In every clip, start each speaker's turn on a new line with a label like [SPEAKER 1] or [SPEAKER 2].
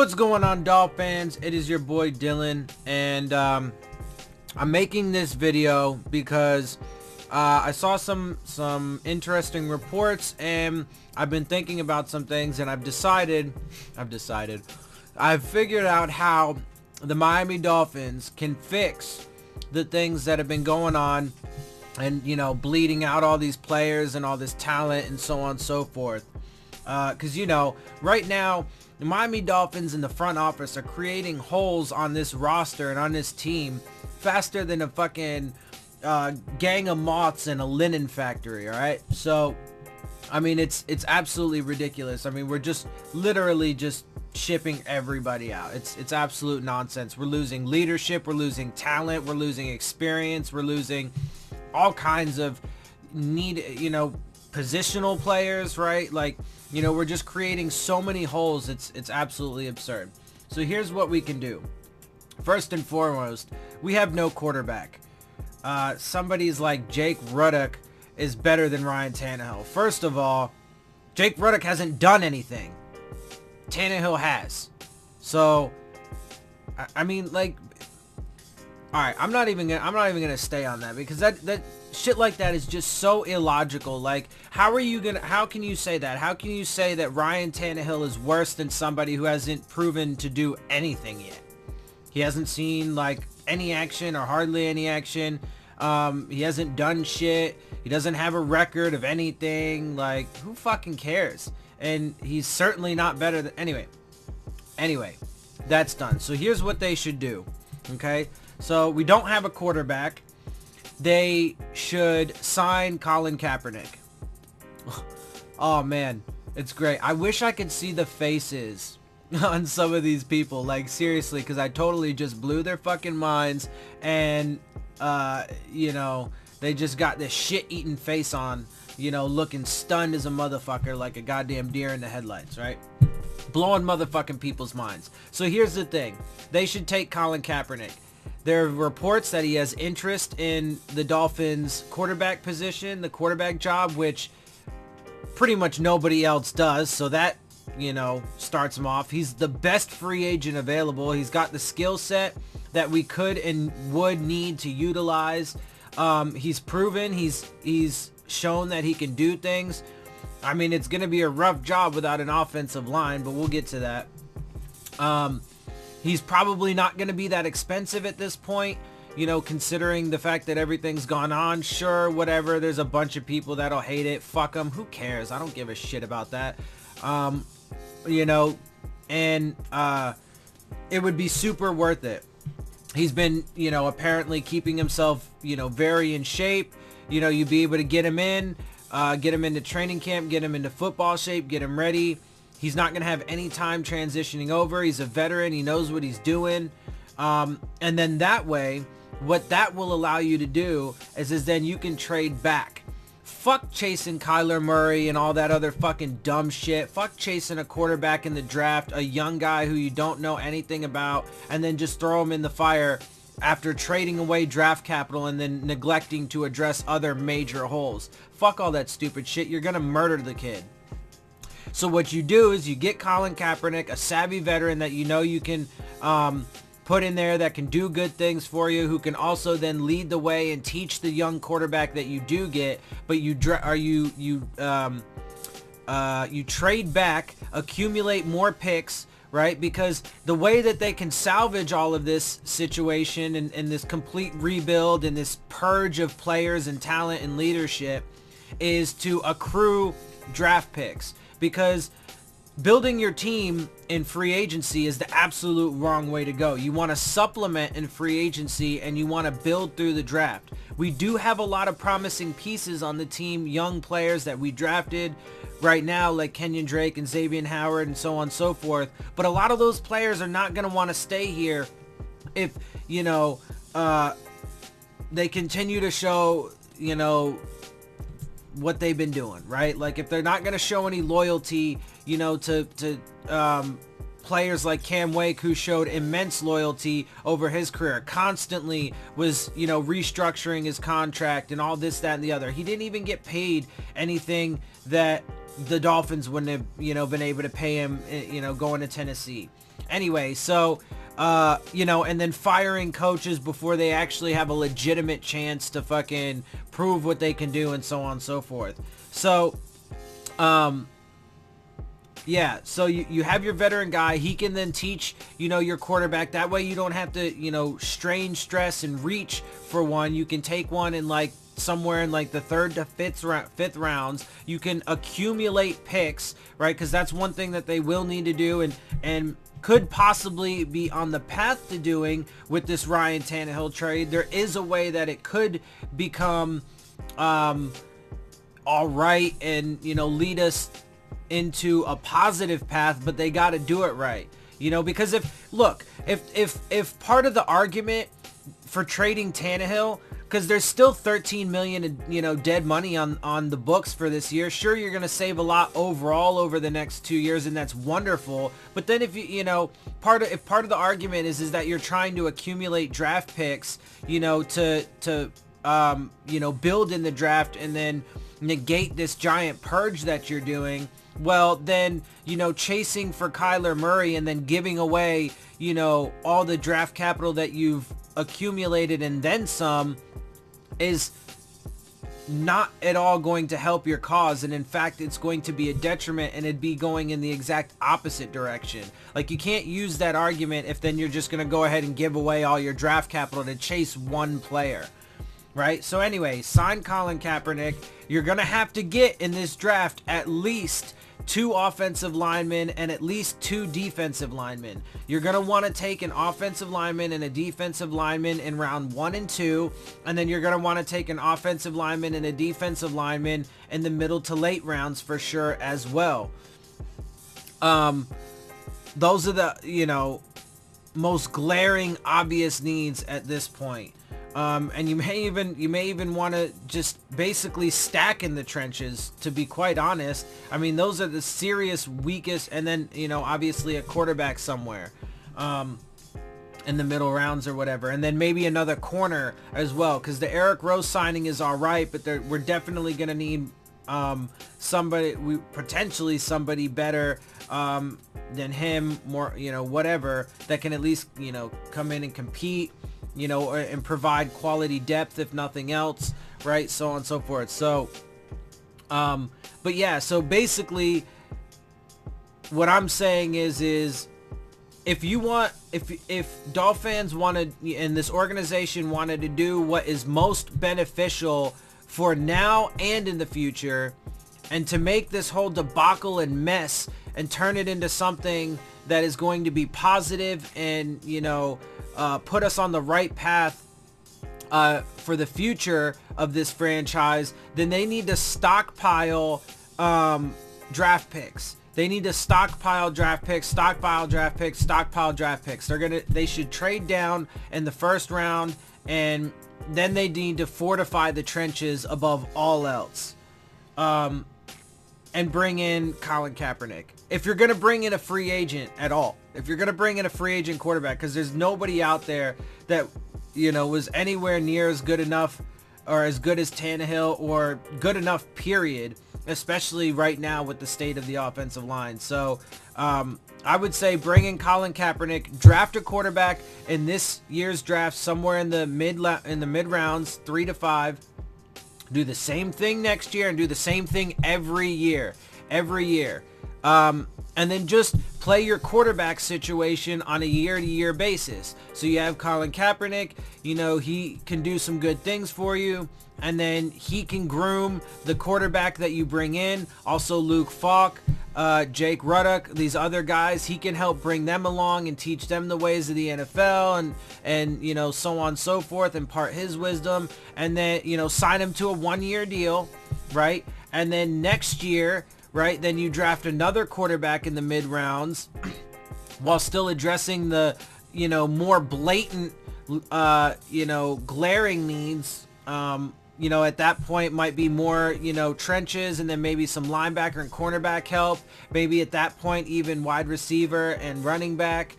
[SPEAKER 1] What's going on, Dolphins? It is your boy Dillon, and I'm making this video because I saw some interesting reports, and I've been thinking about some things, and I've figured out how the Miami Dolphins can fix the things that have been going on, and bleeding out all these players and all this talent and so on and so forth. Because right now the Miami Dolphins in the front office are creating holes on this roster and on this team faster than a fucking gang of moths in a linen factory. All right, so I mean, it's absolutely ridiculous. I mean, we're just literally just shipping everybody out. It's absolute nonsense. We're losing leadership, we're losing talent, we're losing experience, we're losing all kinds of positional players, right? Like, we're just creating so many holes. It's absolutely absurd. So here's what we can do. First and foremost, we have no quarterback. Somebody's like Jake Rudock is better than Ryan Tannehill. First of all, Jake Rudock hasn't done anything. Tannehill has. So I mean, like, all right, I'm not even gonna stay on that, because that shit like that is just so illogical. Like, how can you say that? How can you say that Ryan Tannehill is worse than somebody who hasn't proven to do anything yet? He hasn't seen like any action or hardly any action. He hasn't done shit. He doesn't have a record of anything. Like, who fucking cares? And he's certainly not better than... Anyway, that's done. So here's what they should do. Okay? So we don't have a quarterback. They should sign Colin Kaepernick. Oh man, it's great. I wish I could see the faces on some of these people, like, seriously, because I totally just blew their fucking minds, and they just got this shit-eating face on, looking stunned as a motherfucker, like a goddamn deer in the headlights, right? Blowing motherfucking people's minds. So here's the thing. They should take Colin Kaepernick. There are reports that he has interest in the Dolphins quarterback position, the quarterback job, which pretty much nobody else does. So that, starts him off. He's the best free agent available. He's got the skill set that we could and would need to utilize. He's proven, he's shown that he can do things. I mean, it's going to be a rough job without an offensive line, but we'll get to that. He's probably not going to be that expensive at this point, considering the fact that everything's gone on. Sure, whatever. There's a bunch of people that'll hate it. Fuck them. Who cares? I don't give a shit about that. And it would be super worth it. He's been, apparently keeping himself, very in shape. You'd be able to get him into training camp, get him into football shape, get him ready. He's not going to have any time transitioning over. He's a veteran. He knows what he's doing. And then that way, what that will allow you to do is then you can trade back. Fuck chasing Kyler Murray and all that other fucking dumb shit. Fuck chasing a quarterback in the draft, a young guy who you don't know anything about, and then just throw him in the fire after trading away draft capital and then neglecting to address other major holes. Fuck all that stupid shit. You're going to murder the kid. So what you do is you get Colin Kaepernick, a savvy veteran that you can put in there that can do good things for you, who can also then lead the way and teach the young quarterback that you do get, but you trade back, accumulate more picks, right? Because the way that they can salvage all of this situation and this complete rebuild and this purge of players and talent and leadership is to accrue draft picks. Because building your team in free agency is the absolute wrong way to go. You want to supplement in free agency, and you want to build through the draft. We do have a lot of promising pieces on the team, young players that we drafted right now, like Kenyon Drake and Xavier Howard and so on and so forth. But a lot of those players are not going to want to stay here if, they continue to show, what they've been doing, right? Like, if they're not going to show any loyalty, to players like Cam Wake, who showed immense loyalty over his career, constantly was, you know, restructuring his contract and all this, that, and the other. He didn't even get paid anything that the Dolphins wouldn't have, you know, been able to pay him, you know, going to Tennessee. Anyway, so, you know, and then firing coaches before they actually have a legitimate chance to fucking prove what they can do, and so on and so forth. So, yeah, so you have your veteran guy. He can then teach, you know, your quarterback. That way you don't have to, you know, strain, stress, and reach for one. You can take one in like somewhere in like the 3rd to 5th rounds. You can accumulate picks, right? Because that's one thing that they will need to do, and could possibly be on the path to doing with this Ryan Tannehill trade. There is a way that it could become all right and, you know, lead us into a positive path, but they got to do it right, you know, because if part of the argument for trading Tannehill, because there's still 13 million, you know, dead money on the books for this year. Sure, you're going to save a lot overall over the next 2 years, and that's wonderful. But then if you know, part of the argument is that you're trying to accumulate draft picks, you know, to you know, build in the draft and then negate this giant purge that you're doing, well, then, you know, chasing for Kyler Murray and then giving away, you know, all the draft capital that you've accumulated and then some is not at all going to help your cause. And in fact, it's going to be a detriment, and it'd be going in the exact opposite direction. Like, you can't use that argument if then you're just going to go ahead and give away all your draft capital to chase one player. Right? So anyway, sign Colin Kaepernick. You're going to have to get in this draft at least 2 offensive linemen and at least 2 defensive linemen. You're going to want to take an offensive lineman and a defensive lineman in round 1 and 2. And then you're going to want to take an offensive lineman and a defensive lineman in the middle to late rounds for sure as well. Those are the, you know, most glaring obvious needs at this point. And you may even want to just basically stack in the trenches, to be quite honest. I mean, those are the serious weakest, and then, you know, obviously a quarterback somewhere in the middle rounds or whatever, and then maybe another corner as well, because the Eric Rose signing is all right, but we're definitely going to need potentially somebody better than him, more, you know, whatever, that can at least, you know, come in and compete, you know, and provide quality depth, if nothing else, right? So on and so forth. So, but yeah, so basically what I'm saying is if Dolphins wanted, and this organization wanted to do what is most beneficial for now and in the future, and to make this whole debacle and mess and turn it into something that is going to be positive and, you know, put us on the right path for the future of this franchise, then they need to stockpile draft picks. They need to stockpile draft picks. They should trade down in the first round, and then they need to fortify the trenches above all else. And bring in Colin Kaepernick. If you're going to bring in a free agent at all, if you're going to bring in a free agent quarterback, because there's nobody out there that, you know, was anywhere near as good enough or as good as Tannehill, or good enough, period, especially right now with the state of the offensive line. So I would say bring in Colin Kaepernick, draft a quarterback in this year's draft somewhere in the mid rounds, 3 to 5. Do the same thing next year and do the same thing every year. And then just play your quarterback situation on a year-to-year basis. So you have Colin Kaepernick, you know, he can do some good things for you, and then he can groom the quarterback that you bring in. Also Luke Falk, Jake Ruddock, these other guys, he can help bring them along and teach them the ways of the NFL and you know, so on and so forth, impart his wisdom, and then, you know, sign him to a 1-year deal, right? And then next year, right, then you draft another quarterback in the mid rounds while still addressing the, you know, more blatant, you know, glaring needs You know, at that point might be more, you know, trenches, and then maybe some linebacker and cornerback help. Maybe at that point even wide receiver and running back.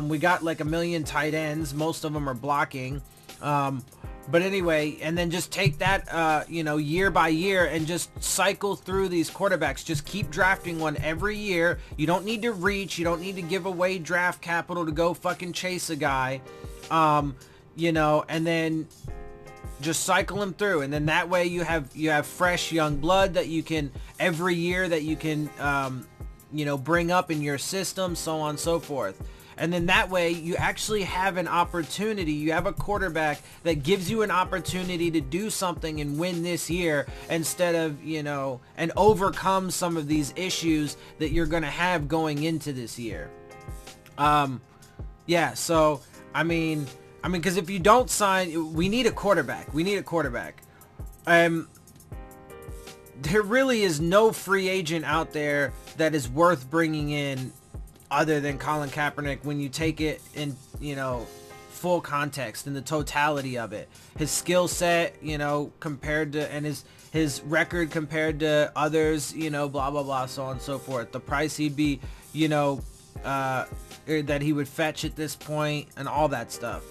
[SPEAKER 1] We got like a million tight ends. Most of them are blocking. But anyway, and then just take that, you know, year by year and just cycle through these quarterbacks. Just keep drafting one every year. You don't need to reach. You don't need to give away draft capital to go fucking chase a guy. You know, and then just cycle them through, and then that way you have fresh young blood that you can every year that you can you know, bring up in your system, so on and so forth. And then that way you actually have an opportunity. You have a quarterback that gives you an opportunity to do something and win this year, instead of, you know, and overcome some of these issues that you're going to have going into this year. Yeah, so I mean, because if you don't sign, we need a quarterback. We need a quarterback. There really is no free agent out there that is worth bringing in other than Colin Kaepernick when you take it in, you know, full context and the totality of it. His skill set, you know, compared to, and his record compared to others, you know, blah, blah, blah, so on and so forth. The price he'd be, you know, that he would fetch at this point, and all that stuff.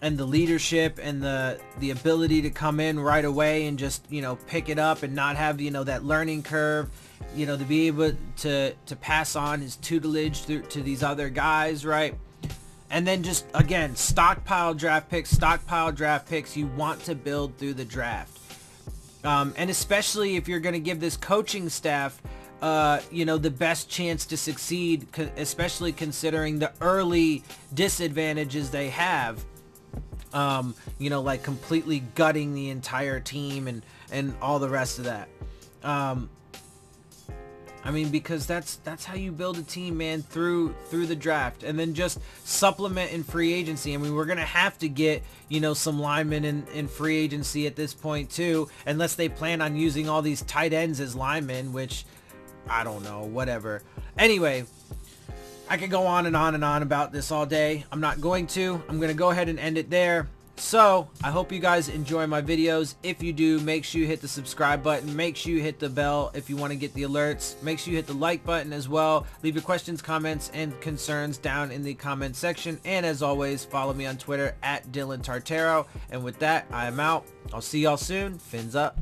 [SPEAKER 1] And the leadership and the ability to come in right away and just, you know, pick it up and not have, you know, that learning curve, you know, to be able to pass on his tutelage to these other guys, right? And then just, again, stockpile draft picks. You want to build through the draft. And especially if you're going to give this coaching staff, you know, the best chance to succeed, especially considering the early disadvantages they have. You know, like completely gutting the entire team and all the rest of that. I mean, because that's how you build a team, man, through the draft, and then just supplement in free agency. I mean, we're gonna have to get, you know, some linemen in free agency at this point too, unless they plan on using all these tight ends as linemen, which I don't know, whatever. Anyway, I could go on and on and on about this all day. I'm not going to. I'm going to go ahead and end it there. So, I hope you guys enjoy my videos. If you do, make sure you hit the subscribe button. Make sure you hit the bell if you want to get the alerts. Make sure you hit the like button as well. Leave your questions, comments, and concerns down in the comment section. And as always, follow me on Twitter at Dillon Tartaro. And with that, I am out. I'll see y'all soon. Fins up.